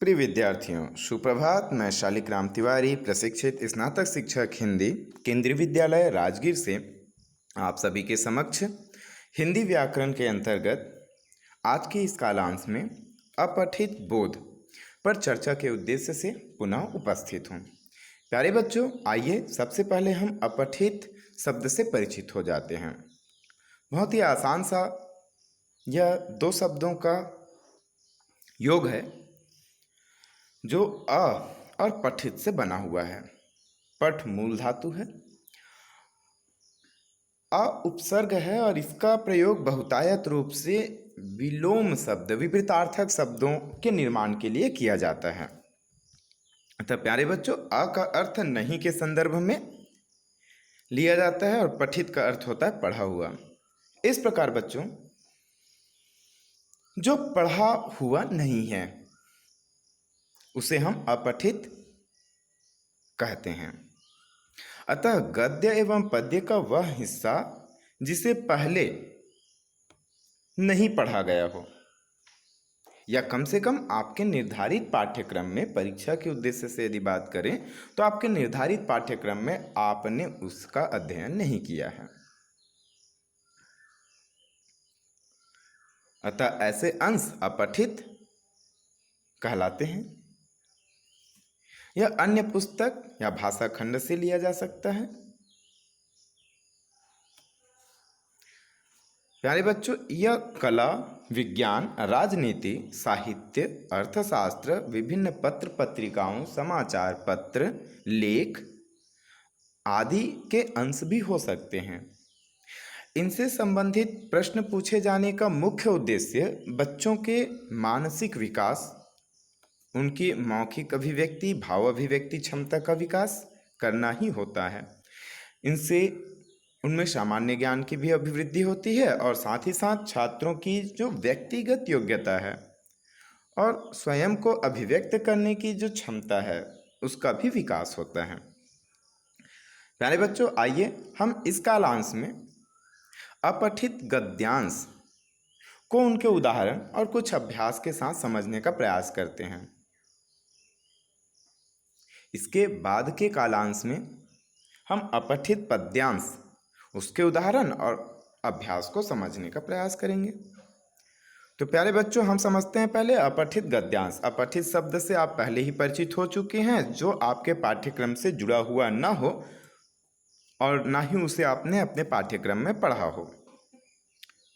प्रिय विद्यार्थियों, सुप्रभात। मैं शालिग्राम तिवारी, प्रशिक्षित स्नातक शिक्षक हिंदी, केंद्रीय विद्यालय राजगीर से आप सभी के समक्ष हिंदी व्याकरण के अंतर्गत आज के इस कालांश में अपठित बोध पर चर्चा के उद्देश्य से पुनः उपस्थित हूँ। प्यारे बच्चों, आइए सबसे पहले हम अपठित शब्द से परिचित हो जाते हैं। बहुत ही आसान सा यह दो शब्दों का योग है जो अ और पठित से बना हुआ है। पठ मूल धातु है, अ उपसर्ग है और इसका प्रयोग बहुतायत रूप से विलोम शब्द, विपरीतार्थक शब्दों के निर्माण के लिए किया जाता है। अतः प्यारे बच्चों, अ का अर्थ नहीं के संदर्भ में लिया जाता है और पठित का अर्थ होता है पढ़ा हुआ। इस प्रकार बच्चों, जो पढ़ा हुआ नहीं है उसे हम अपठित कहते हैं। अतः गद्य एवं पद्य का वह हिस्सा जिसे पहले नहीं पढ़ा गया हो या कम से कम आपके निर्धारित पाठ्यक्रम में, परीक्षा के उद्देश्य से यदि बात करें तो आपके निर्धारित पाठ्यक्रम में आपने उसका अध्ययन नहीं किया है, अतः ऐसे अंश अपठित कहलाते हैं। यह अन्य पुस्तक या भाषा खंड से लिया जा सकता है। प्यारे बच्चों, यह कला, विज्ञान, राजनीति, साहित्य, अर्थशास्त्र, विभिन्न पत्र पत्रिकाओं, समाचार पत्र, लेख आदि के अंश भी हो सकते हैं। इनसे संबंधित प्रश्न पूछे जाने का मुख्य उद्देश्य बच्चों के मानसिक विकास, उनकी मौखिक अभिव्यक्ति, भाव अभिव्यक्ति क्षमता का विकास करना ही होता है। इनसे उनमें सामान्य ज्ञान की भी अभिवृद्धि होती है और साथ ही साथ छात्रों की जो व्यक्तिगत योग्यता है और स्वयं को अभिव्यक्त करने की जो क्षमता है उसका भी विकास होता है। प्यारे बच्चों, आइए हम इस कालांश में अपठित गद्यांश को उनके उदाहरण और कुछ अभ्यास के साथ समझने का प्रयास करते हैं। इसके बाद के कालांश में हम अपठित पद्यांश, उसके उदाहरण और अभ्यास को समझने का प्रयास करेंगे। तो प्यारे बच्चों, हम समझते हैं पहले अपठित गद्यांश। अपठित शब्द से आप पहले ही परिचित हो चुके हैं, जो आपके पाठ्यक्रम से जुड़ा हुआ ना हो और ना ही उसे आपने अपने पाठ्यक्रम में पढ़ा हो,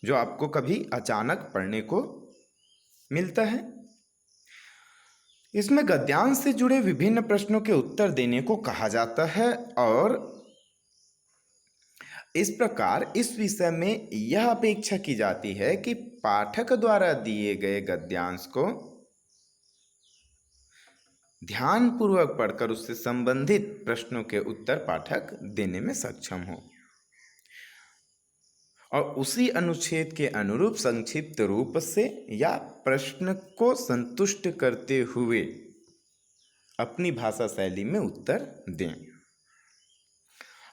जो आपको कभी अचानक पढ़ने को मिलता है। इसमें गद्यांश से जुड़े विभिन्न प्रश्नों के उत्तर देने को कहा जाता है और इस प्रकार इस विषय में यह अपेक्षा की जाती है कि पाठक द्वारा दिए गए गद्यांश को ध्यानपूर्वक पढ़कर उससे संबंधित प्रश्नों के उत्तर पाठक देने में सक्षम हो और उसी अनुच्छेद के अनुरूप संक्षिप्त रूप से या प्रश्न को संतुष्ट करते हुए अपनी भाषा शैली में उत्तर दें।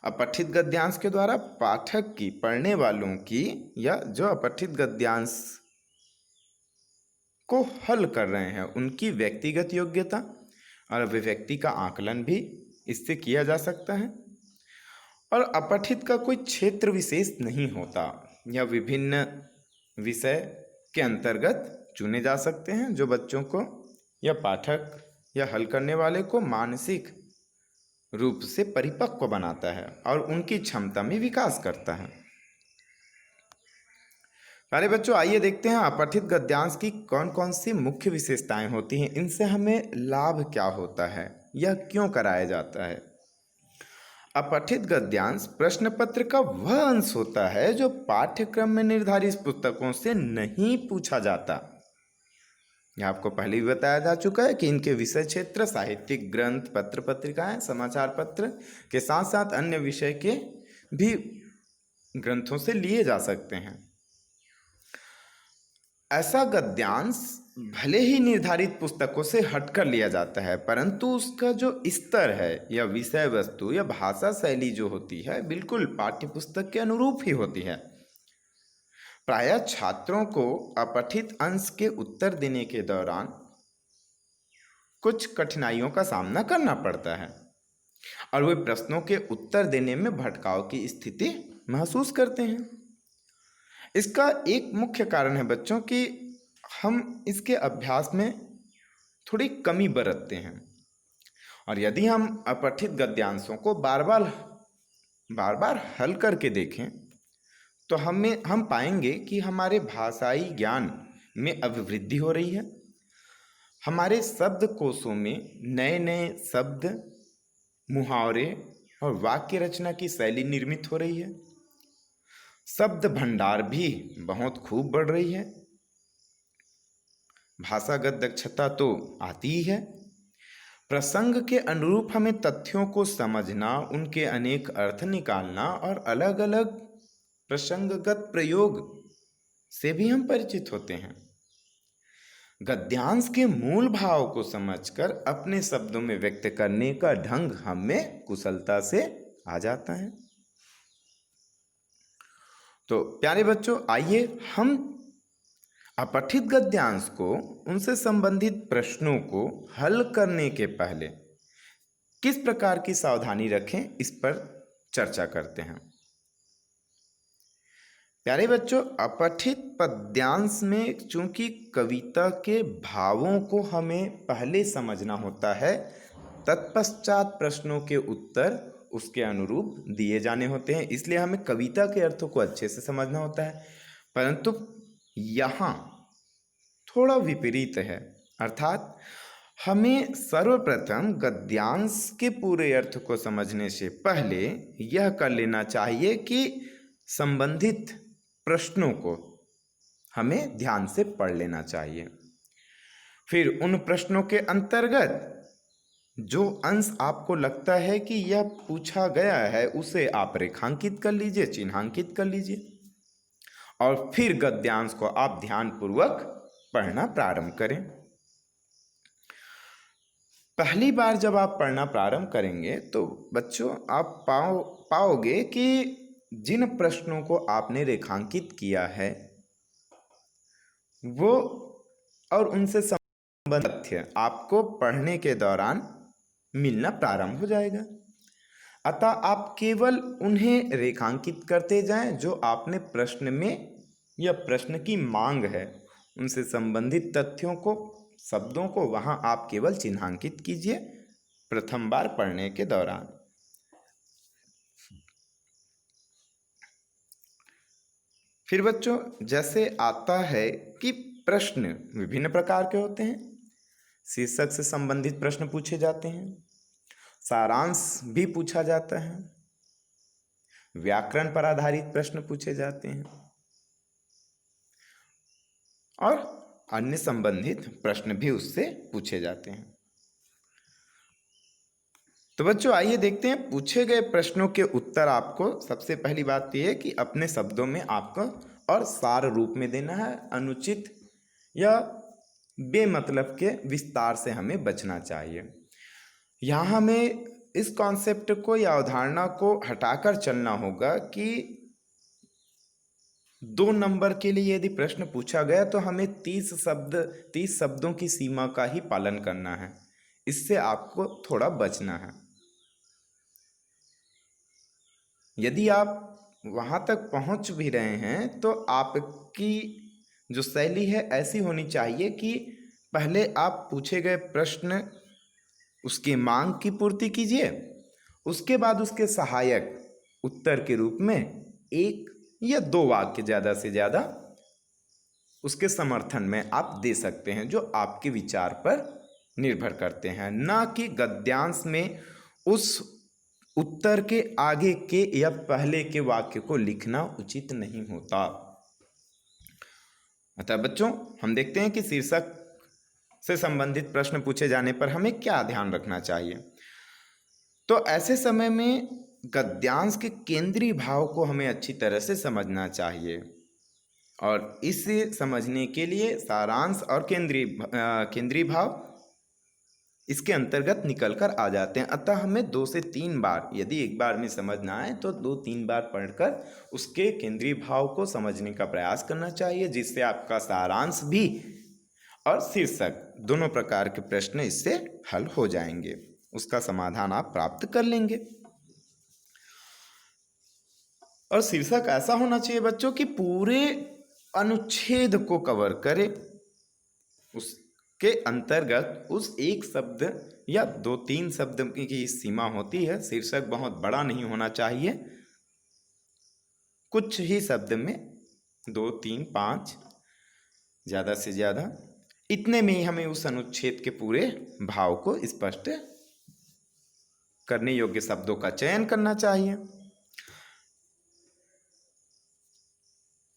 अपठित गद्यांश के द्वारा पाठक की, पढ़ने वालों की, या जो अपठित गद्यांश को हल कर रहे हैं उनकी व्यक्तिगत योग्यता और अभिव्यक्ति का आकलन भी इससे किया जा सकता है। और अपठित का कोई क्षेत्र विशेष नहीं होता, यह विभिन्न विषय के अंतर्गत चुने जा सकते हैं, जो बच्चों को या पाठक या हल करने वाले को मानसिक रूप से परिपक्व बनाता है और उनकी क्षमता में विकास करता है। प्यारे बच्चों, आइए देखते हैं अपठित गद्यांश की कौन कौन सी मुख्य विशेषताएं होती हैं, इनसे हमें लाभ क्या होता है, यह क्यों कराया जाता है। अपठित गद्यांश प्रश्न पत्र का वह अंश होता है जो पाठ्यक्रम में निर्धारित पुस्तकों से नहीं पूछा जाता। यह आपको पहले भी बताया जा चुका है कि इनके विषय क्षेत्र साहित्यिक ग्रंथ, पत्र पत्रिकाएं, समाचार पत्र के साथ साथ अन्य विषय के भी ग्रंथों से लिए जा सकते हैं। ऐसा गद्यांश भले ही निर्धारित पुस्तकों से हटकर लिया जाता है, परंतु उसका जो स्तर है या विषय वस्तु या भाषा शैली जो होती है बिल्कुल पाठ्यपुस्तक के अनुरूप ही होती है। प्रायः छात्रों को अपठित अंश के उत्तर देने के दौरान कुछ कठिनाइयों का सामना करना पड़ता है और वे प्रश्नों के उत्तर देने में भटकाव की स्थिति महसूस करते हैं। इसका एक मुख्य कारण है बच्चों कि हम इसके अभ्यास में थोड़ी कमी बरतते हैं और यदि हम अपठित गद्यांशों को बार बार हल करके देखें तो हम पाएंगे कि हमारे भाषाई ज्ञान में अभिवृद्धि हो रही है। हमारे शब्दकोशों में नए नए शब्द, मुहावरे और वाक्य रचना की शैली निर्मित हो रही है। शब्द भंडार भी बहुत खूब बढ़ रही है। भाषागत दक्षता तो आती ही है। प्रसंग के अनुरूप हमें तथ्यों को समझना, उनके अनेक अर्थ निकालना और अलग अलग प्रसंगगत प्रयोग से भी हम परिचित होते हैं। गद्यांश के मूल भाव को समझकर अपने शब्दों में व्यक्त करने का ढंग हम में कुशलता से आ जाता है। तो प्यारे बच्चों, आइए हम अपठित गद्यांश को, उनसे संबंधित प्रश्नों को हल करने के पहले किस प्रकार की सावधानी रखें, इस पर चर्चा करते हैं। प्यारे बच्चों, अपठित पद्यांश में चूंकि कविता के भावों को हमें पहले समझना होता है, तत्पश्चात प्रश्नों के उत्तर उसके अनुरूप दिए जाने होते हैं, इसलिए हमें कविता के अर्थों को अच्छे से समझना होता है। परंतु यहाँ थोड़ा विपरीत है, अर्थात हमें सर्वप्रथम गद्यांश के पूरे अर्थ को समझने से पहले यह कर लेना चाहिए कि संबंधित प्रश्नों को हमें ध्यान से पढ़ लेना चाहिए। फिर उन प्रश्नों के अंतर्गत जो अंश आपको लगता है कि यह पूछा गया है उसे आप रेखांकित कर लीजिए, चिन्हांकित कर लीजिए और फिर गद्यांश को आप ध्यानपूर्वक पढ़ना प्रारंभ करें। पहली बार जब आप पढ़ना प्रारंभ करेंगे तो बच्चों आप पाओगे कि जिन प्रश्नों को आपने रेखांकित किया है वो और उनसे संबंधित तथ्य आपको पढ़ने के दौरान मिलना प्रारंभ हो जाएगा। अतः आप केवल उन्हें रेखांकित करते जाएं जो आपने प्रश्न में या प्रश्न की मांग है, उनसे संबंधित तथ्यों को, शब्दों को वहां आप केवल चिन्हांकित कीजिए प्रथम बार पढ़ने के दौरान। फिर बच्चों, जैसे आता है कि प्रश्न विभिन्न प्रकार के होते हैं। शीर्षक से संबंधित प्रश्न पूछे जाते हैं, सारांश भी पूछा जाता है, व्याकरण पर आधारित प्रश्न पूछे जाते हैं और अन्य संबंधित प्रश्न भी उससे पूछे जाते हैं। तो बच्चों आइए देखते हैं पूछे गए प्रश्नों के उत्तर। आपको सबसे पहली बात यह है कि अपने शब्दों में आपको और सार रूप में देना है। अनुचित या बेमतलब के विस्तार से हमें बचना चाहिए। यहाँ हमें इस कॉन्सेप्ट को या अवधारणा को हटाकर चलना होगा कि 2 नंबर के लिए यदि प्रश्न पूछा गया तो हमें 30 शब्दों की सीमा का ही पालन करना है। इससे आपको थोड़ा बचना है। यदि आप वहां तक पहुंच भी रहे हैं तो आपकी जो शैली है ऐसी होनी चाहिए कि पहले आप पूछे गए प्रश्न, उसकी मांग की पूर्ति कीजिए, उसके बाद उसके सहायक उत्तर के रूप में 1 या 2 वाक्य ज़्यादा से ज़्यादा उसके समर्थन में आप दे सकते हैं, जो आपके विचार पर निर्भर करते हैं। ना कि गद्यांश में उस उत्तर के आगे के या पहले के वाक्य को लिखना उचित नहीं होता। अतः बच्चों, हम देखते हैं कि शीर्षक से संबंधित प्रश्न पूछे जाने पर हमें क्या ध्यान रखना चाहिए। तो ऐसे समय में गद्यांश के केंद्रीय भाव को हमें अच्छी तरह से समझना चाहिए और इसे समझने के लिए सारांश और केंद्रीय भाव इसके अंतर्गत निकलकर आ जाते हैं। अतः हमें 2 से 3 बार, यदि एक बार में समझ ना आए तो 2-3 बार पढ़कर उसके केंद्रीय भाव को समझने का प्रयास करना चाहिए, जिससे आपका सारांश भी और शीर्षक दोनों प्रकार के प्रश्न इससे हल हो जाएंगे, उसका समाधान आप प्राप्त कर लेंगे। और शीर्षक ऐसा होना चाहिए बच्चों कि पूरे अनुच्छेद को कवर करे, उसके अंतर्गत उस एक शब्द या 2-3 शब्द की सीमा होती है। शीर्षक बहुत बड़ा नहीं होना चाहिए, कुछ ही शब्द में 2-3-5 ज़्यादा से ज़्यादा, इतने में ही हमें उस अनुच्छेद के पूरे भाव को स्पष्ट करने योग्य शब्दों का चयन करना चाहिए।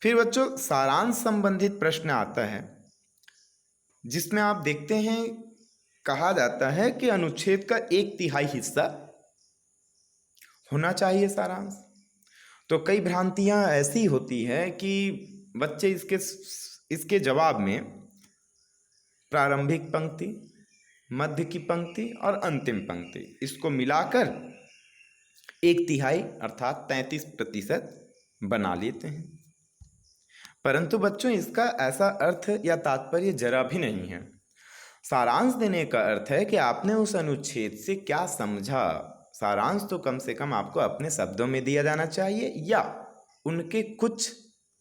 फिर बच्चों सारांश संबंधित प्रश्न आता है, जिसमें आप देखते हैं कहा जाता है कि अनुच्छेद का 1/3 हिस्सा होना चाहिए सारांश। तो कई भ्रांतियां ऐसी होती है कि बच्चे इसके जवाब में प्रारंभिक पंक्ति, मध्य की पंक्ति और अंतिम पंक्ति इसको मिलाकर 1/3 अर्थात 33% बना लेते हैं। परंतु बच्चों इसका ऐसा अर्थ या तात्पर्य जरा भी नहीं है। सारांश देने का अर्थ है कि आपने उस अनुच्छेद से क्या समझा। सारांश तो कम से कम आपको अपने शब्दों में दिया जाना चाहिए, या उनके कुछ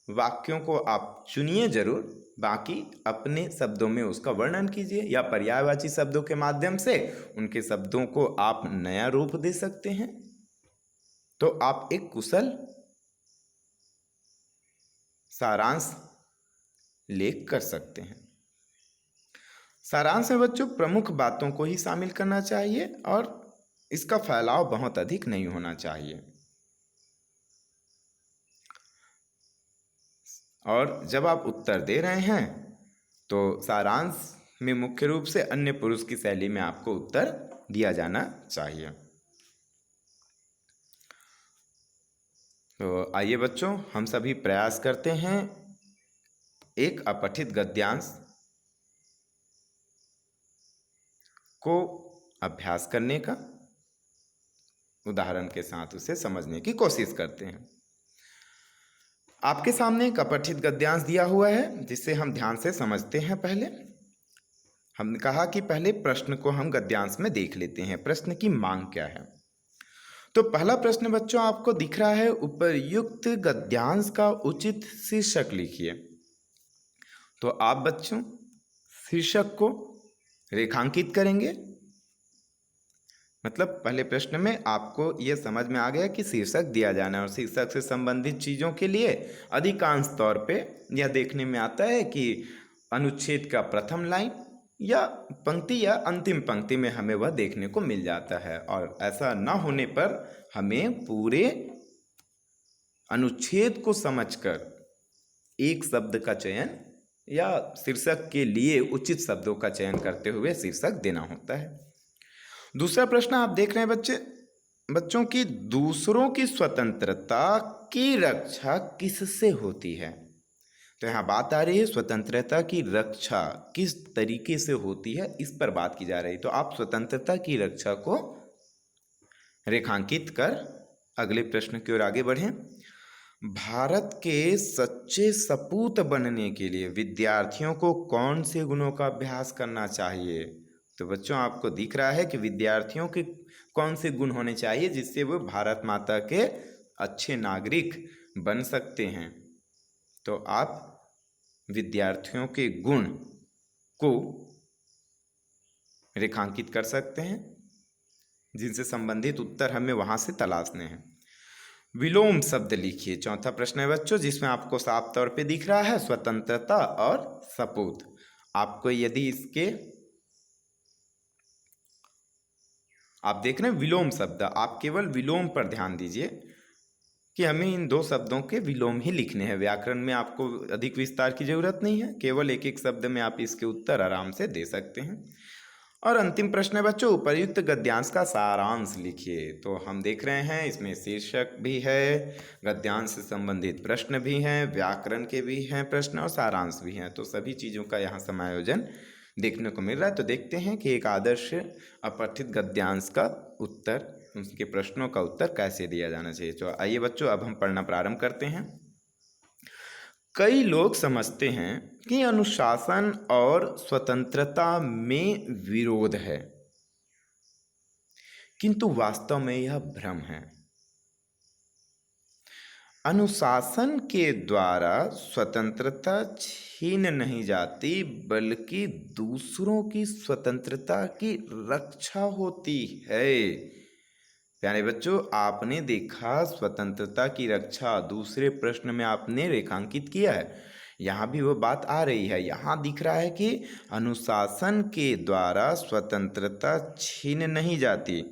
वाक्यों को आप चुनिए जरूर, बाकी अपने शब्दों में उसका वर्णन कीजिए, या पर्यायवाची शब्दों के माध्यम से उनके शब्दों को आप नया रूप दे सकते हैं। तो आप एक कुशल सारांश लेख कर सकते हैं। सारांश में बच्चों प्रमुख बातों को ही शामिल करना चाहिए और इसका फैलाव बहुत अधिक नहीं होना चाहिए। और जब आप उत्तर दे रहे हैं तो सारांश में मुख्य रूप से अन्य पुरुष की शैली में आपको उत्तर दिया जाना चाहिए। तो आइए बच्चों हम सभी प्रयास करते हैं एक अपठित गद्यांश को अभ्यास करने का, उदाहरण के साथ उसे समझने की कोशिश करते हैं। आपके सामने एक अपठित गद्यांश दिया हुआ है जिसे हम ध्यान से समझते हैं। पहले हमने कहा कि पहले प्रश्न को हम गद्यांश में देख लेते हैं, प्रश्न की मांग क्या है। तो पहला प्रश्न बच्चों आपको दिख रहा है, उपर्युक्त गद्यांश का उचित शीर्षक लिखिए। तो आप बच्चों शीर्षक को रेखांकित करेंगे। मतलब पहले प्रश्न में आपको यह समझ में आ गया कि शीर्षक दिया जाना है, और शीर्षक से संबंधित चीज़ों के लिए अधिकांश तौर पे यह देखने में आता है कि अनुच्छेद का प्रथम लाइन या पंक्ति या अंतिम पंक्ति में हमें वह देखने को मिल जाता है। और ऐसा न होने पर हमें पूरे अनुच्छेद को समझकर एक शब्द का चयन या शीर्षक के लिए उचित शब्दों का चयन करते हुए शीर्षक देना होता है। दूसरा प्रश्न आप देख रहे हैं बच्चों की दूसरों की स्वतंत्रता की रक्षा किससे होती है। तो यहाँ बात आ रही है स्वतंत्रता की रक्षा किस तरीके से होती है, इस पर बात की जा रही। तो आप स्वतंत्रता की रक्षा को रेखांकित कर अगले प्रश्न की ओर आगे बढ़ें। भारत के सच्चे सपूत बनने के लिए विद्यार्थियों को कौन से गुणों का अभ्यास करना चाहिए। तो बच्चों आपको दिख रहा है कि विद्यार्थियों के कौन से गुण होने चाहिए जिससे वो भारत माता के अच्छे नागरिक बन सकते हैं। तो आप विद्यार्थियों के गुण को रेखांकित कर सकते हैं, जिनसे संबंधित उत्तर हमें वहां से तलाशने हैं। विलोम शब्द लिखिए। चौथा प्रश्न है बच्चों जिसमें आपको साफ तौर पे दिख रहा है स्वतंत्रता और सपूत। आपको यदि इसके आप देख रहे हैं विलोम शब्द, आप केवल विलोम पर ध्यान दीजिए कि हमें इन दो शब्दों के विलोम ही लिखने हैं। व्याकरण में आपको अधिक विस्तार की जरूरत नहीं है, केवल एक एक शब्द में आप इसके उत्तर आराम से दे सकते हैं। और अंतिम प्रश्न है बच्चों उपर्युक्त गद्यांश का सारांश लिखिए। तो हम देख रहे हैं इसमें शीर्षक भी है, गद्यांश से संबंधित प्रश्न भी हैं, व्याकरण के भी हैं प्रश्न और सारांश भी हैं। तो सभी चीज़ों का यहाँ समायोजन देखने को मिल रहा है। तो देखते हैं कि एक आदर्श अपठित गद्यांश का उत्तर, उसके प्रश्नों का उत्तर कैसे दिया जाना चाहिए। तो आइए बच्चों अब हम पढ़ना प्रारंभ करते हैं। कई लोग समझते हैं कि अनुशासन और स्वतंत्रता में विरोध है, किंतु वास्तव में यह भ्रम है। अनुशासन के द्वारा स्वतंत्रता छीन नहीं जाती, बल्कि दूसरों की स्वतंत्रता की रक्षा होती है। प्यारे बच्चों, आपने देखा स्वतंत्रता की रक्षा दूसरे प्रश्न में आपने रेखांकित किया है, यहाँ भी वो बात आ रही है। यहाँ दिख रहा है कि अनुशासन के द्वारा स्वतंत्रता छीन नहीं जाती,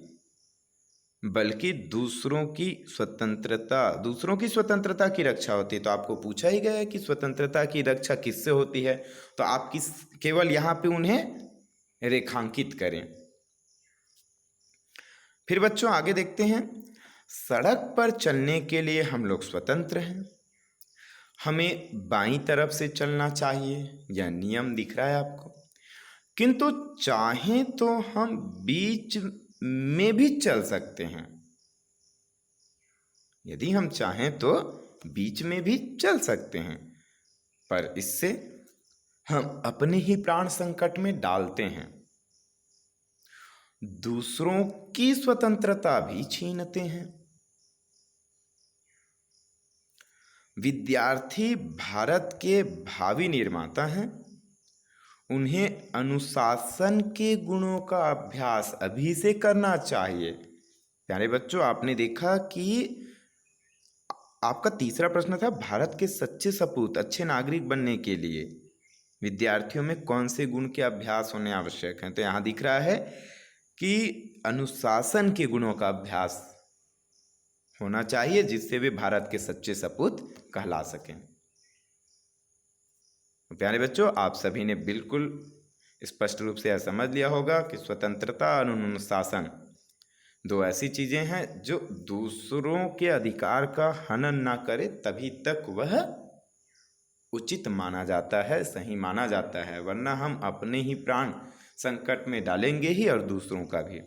बल्कि दूसरों की स्वतंत्रता की रक्षा होती है। तो आपको पूछा ही गया है कि स्वतंत्रता की रक्षा किससे होती है, तो आप केवल यहाँ पे उन्हें रेखांकित करें। फिर बच्चों आगे देखते हैं, सड़क पर चलने के लिए हम लोग स्वतंत्र हैं, हमें बाईं तरफ से चलना चाहिए, यह नियम दिख रहा है आपको। किंतु चाहें तो हम बीच में भी चल सकते हैं, यदि हम चाहें तो बीच में भी चल सकते हैं, पर इससे हम अपने ही प्राण संकट में डालते हैं, दूसरों की स्वतंत्रता भी छीनते हैं। विद्यार्थी भारत के भावी निर्माता हैं, उन्हें अनुशासन के गुणों का अभ्यास अभी से करना चाहिए। प्यारे बच्चों, आपने देखा कि आपका तीसरा प्रश्न था, भारत के सच्चे सपूत अच्छे नागरिक बनने के लिए विद्यार्थियों में कौन से गुण के अभ्यास होने आवश्यक हैं। तो यहाँ दिख रहा है कि अनुशासन के गुणों का अभ्यास होना चाहिए, जिससे वे भारत के सच्चे सपूत कहला सकें। प्यारे बच्चों, आप सभी ने बिल्कुल स्पष्ट रूप से यह समझ लिया होगा कि स्वतंत्रता और अनुशासन दो ऐसी चीज़ें हैं जो दूसरों के अधिकार का हनन ना करे, तभी तक वह उचित माना जाता है, सही माना जाता है, वरना हम अपने ही प्राण संकट में डालेंगे ही और दूसरों का भी।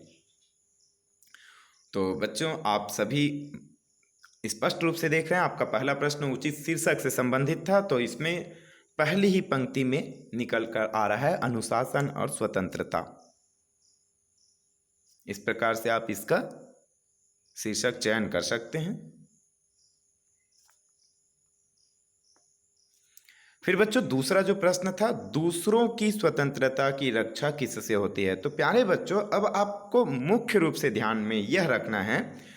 तो बच्चों, आप सभी स्पष्ट रूप से देख रहे हैं, आपका पहला प्रश्न उचित शीर्षक से संबंधित था, तो इसमें पहली ही पंक्ति में निकल कर आ रहा है अनुशासन और स्वतंत्रता। इस प्रकार से आप इसका शीर्षक चयन कर सकते हैं। फिर बच्चों दूसरा जो प्रश्न था, दूसरों की स्वतंत्रता की रक्षा किससे होती है। तो प्यारे बच्चों, अब आपको मुख्य रूप से ध्यान में यह रखना है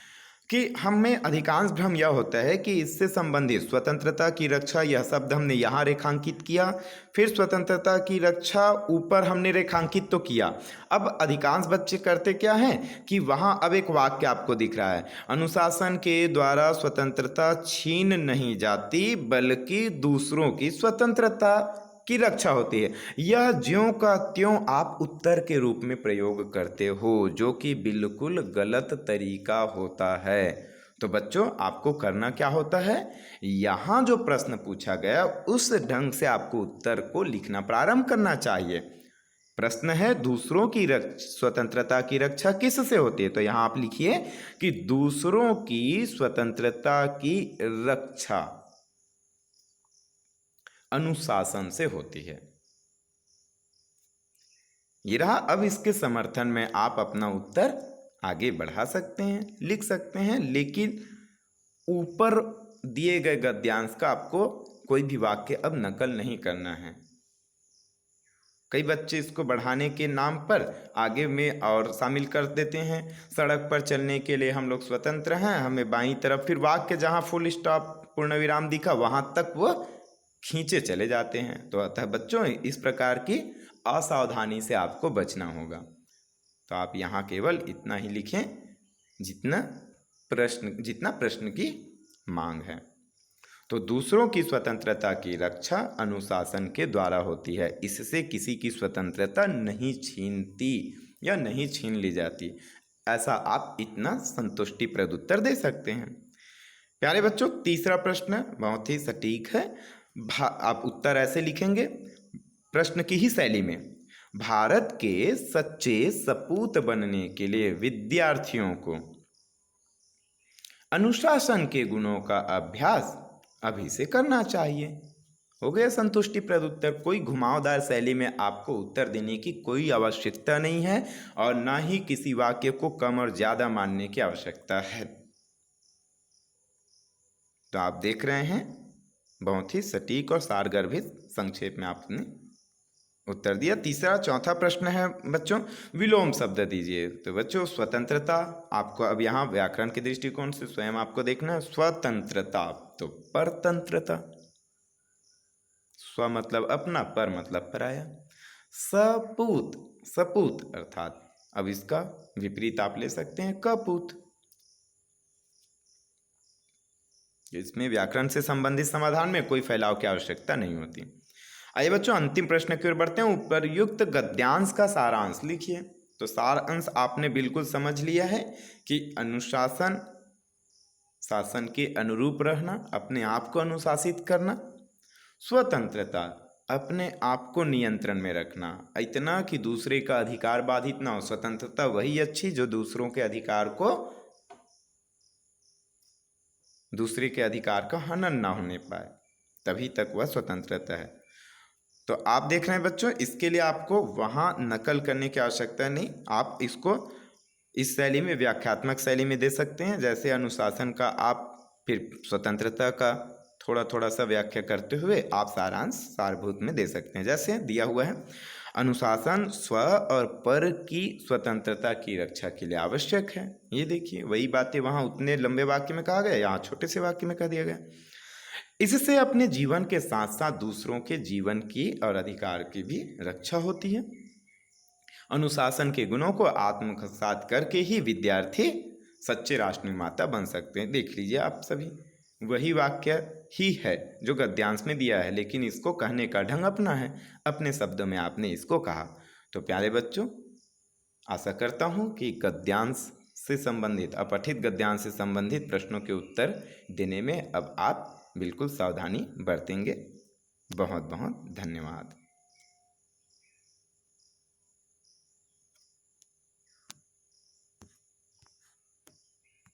कि हमें अधिकांश भ्रम यह होता है कि इससे संबंधित स्वतंत्रता की रक्षा, यह शब्द हमने यहाँ रेखांकित किया, फिर स्वतंत्रता की रक्षा ऊपर हमने रेखांकित तो किया। अब अधिकांश बच्चे करते क्या हैं कि वहाँ अब एक वाक्य आपको दिख रहा है, अनुशासन के द्वारा स्वतंत्रता छीन नहीं जाती, बल्कि दूसरों की स्वतंत्रता की रक्षा होती है। यह ज्यों का त्यों आप उत्तर के रूप में प्रयोग करते हो, जो कि बिल्कुल गलत तरीका होता है। तो बच्चों, आपको करना क्या होता है, यहाँ जो प्रश्न पूछा गया उस ढंग से आपको उत्तर को लिखना प्रारंभ करना चाहिए। प्रश्न है, दूसरों की स्वतंत्रता की रक्षा किससे होती है। तो यहाँ आप लिखिए कि दूसरों की स्वतंत्रता की रक्षा अनुशासन से होती है। ये रहा। अब इसके समर्थन में आप अपना उत्तर आगे बढ़ा सकते हैं, लिख सकते हैं, लेकिन ऊपर दिए गए गद्यांश का आपको कोई भी वाक्य अब नकल नहीं करना है। कई बच्चे इसको बढ़ाने के नाम पर आगे में और शामिल कर देते हैं, सड़क पर चलने के लिए हम लोग स्वतंत्र हैं, हमें बाईं तरफ, फिर वाक्य जहाँ फुल स्टॉप पूर्ण विराम दिखा वहाँ तक वो खींचे चले जाते हैं। तो अतः बच्चों, इस प्रकार की असावधानी से आपको बचना होगा। तो आप यहाँ केवल इतना ही लिखें जितना प्रश्न की मांग है। तो दूसरों की स्वतंत्रता की रक्षा अनुशासन के द्वारा होती है, इससे किसी की स्वतंत्रता नहीं छीनती या नहीं छीन ली जाती। ऐसा आप इतना संतुष्टिप्रद उत्तर दे सकते हैं। प्यारे बच्चों, तीसरा प्रश्न बहुत ही सटीक है। आप उत्तर ऐसे लिखेंगे प्रश्न की ही शैली में, भारत के सच्चे सपूत बनने के लिए विद्यार्थियों को अनुशासन के गुणों का अभ्यास अभी से करना चाहिए। हो गया संतुष्टिप्रद उत्तर। कोई घुमावदार शैली में आपको उत्तर देने की कोई आवश्यकता नहीं है और ना ही किसी वाक्य को कम और ज़्यादा मानने की आवश्यकता है। तो आप देख रहे हैं बहुत ही सटीक और सारगर्भित संक्षेप में आपने उत्तर दिया। तीसरा चौथा प्रश्न है बच्चों, विलोम शब्द दीजिए। तो बच्चों स्वतंत्रता, आपको अब यहाँ व्याकरण के दृष्टिकोण से स्वयं आपको देखना है। स्वतंत्रता तो परतंत्रता, स्व मतलब अपना, पर मतलब पराया। सपूत, सपूत अर्थात अब इसका विपरीत आप ले सकते हैं कपूत। इसमें व्याकरण से संबंधित समाधान में कोई फैलाव की आवश्यकता नहीं होती। आइए बच्चों अंतिम प्रश्न की ओर बढ़ते हैं। उपरयुक्त गद्यांश का सारांश लिखिए। तो सार अंश आपने बिल्कुल समझ लिया है कि अनुशासन, शासन के अनुरूप रहना, अपने आप को अनुशासित करना। स्वतंत्रता, अपने आप को नियंत्रण में रखना, इतना कि दूसरे का अधिकार बाधित ना हो। स्वतंत्रता वही अच्छी जो दूसरों के अधिकार को, दूसरे के अधिकार का हनन ना होने पाए, तभी तक वह स्वतंत्रता है। तो आप देख रहे हैं बच्चों, इसके लिए आपको वहाँ नकल करने की आवश्यकता नहीं। आप इसको इस शैली में, व्याख्यात्मक शैली में दे सकते हैं। जैसे अनुशासन का आप फिर स्वतंत्रता का थोड़ा थोड़ा सा व्याख्या करते हुए आप सारांश सारभूत में दे सकते हैं। जैसे दिया हुआ है, अनुशासन स्व और पर की स्वतंत्रता की रक्षा के लिए आवश्यक है। ये देखिए वही बातें वहाँ उतने लंबे वाक्य में कहा गया, यहाँ छोटे से वाक्य में कह दिया गया। इससे अपने जीवन के साथ साथ दूसरों के जीवन की और अधिकार की भी रक्षा होती है। अनुशासन के गुणों को आत्मसात करके ही विद्यार्थी सच्चे राष्ट्र निर्माता बन सकते हैं। देख लीजिए आप सभी, वही वाक्य ही है जो गद्यांश में दिया है, लेकिन इसको कहने का ढंग अपना है, अपने शब्दों में आपने इसको कहा। तो प्यारे बच्चों, आशा करता हूँ कि गद्यांश से संबंधित, अपठित गद्यांश से संबंधित प्रश्नों के उत्तर देने में अब आप बिल्कुल सावधानी बरतेंगे। बहुत बहुत धन्यवाद।